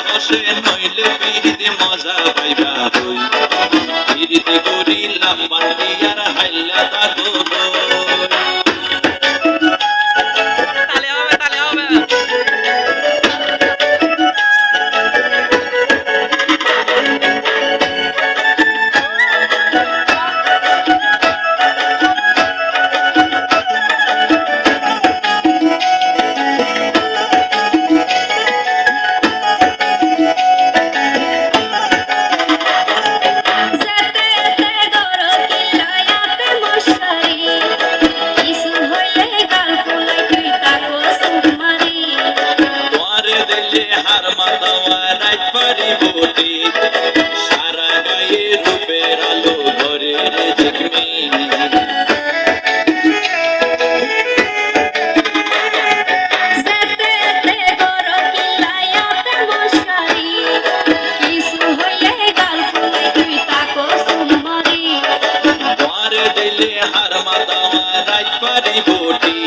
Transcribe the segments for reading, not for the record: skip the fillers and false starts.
হসে হসে নইলে পিরিতে মজা পাইবা হই পিরিতে গরিলা পান্ডিয়ার হাইলা দাগো হার মাতাওয়া রাত পারি বটি সারা গায়ে রূপের আলো ঘরের ঝিকমি হার মাতাওয়া রাত পারি বটি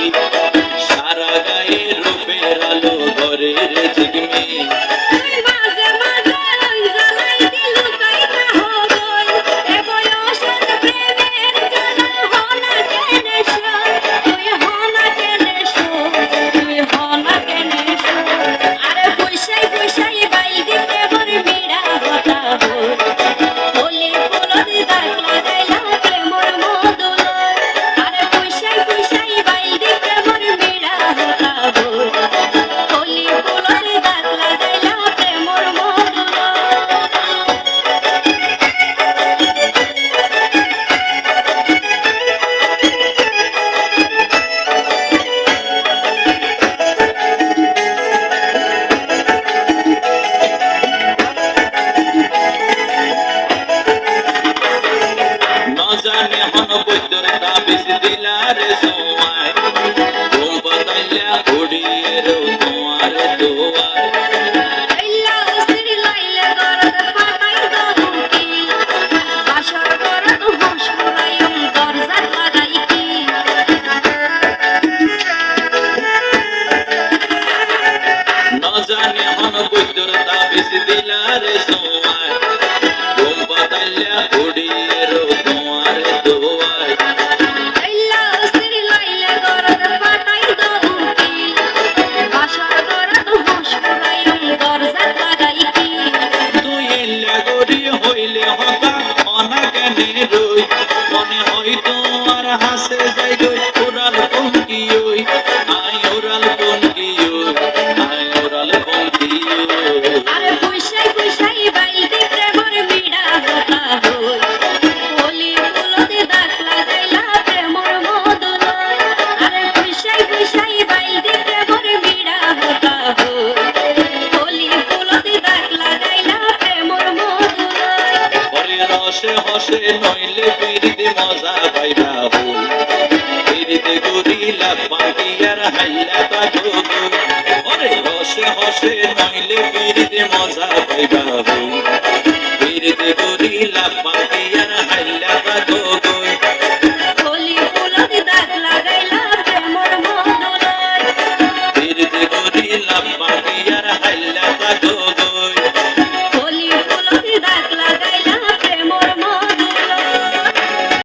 সারা গায়ে রূপের আলো ঘরের ঝিকমি জানে হন বৈদ্যর তাবিজ দিলারে সময় ঘুম পাতাইলা ঘুড়িয়ে রো তোমার দোয়ার জানে হন বৈদ্যর তাবিজ দিলারে সময় ঘুম পাতাইলা ঘুড়িয়ে রো তোমার দোয়ার তুই এলা গরি হইলে হতা অনা কেনে রই মনে হয় তোমার হাসে যাই গই ওরাল পঙ্কি ওই আই ওরাল পঙ্কি ওই আই ওরাল পঙ্কি ওই আরে পয়সাই পয়সাই বাইতে প্রেমর মিডা কথা হই ওলি ফুলতে দাগ লাগাইলা প্রেমর মদন আরে পয়সাই পয়সাই বাইতে প্রেমর মিডা কথা হই ওলি ফুলতে দাগ লাগাইলা প্রেমর মদন ওরে রসে হসে নইলে পিরিতে মজা পাইবা হই পিরিতে গরিলা পান্ডিয়ার হাইলা দাগো ওরে রসে হসে নইলে পিরিতে মজা পাইবা হই পিরিতে গরিলা পান্ডিয়ার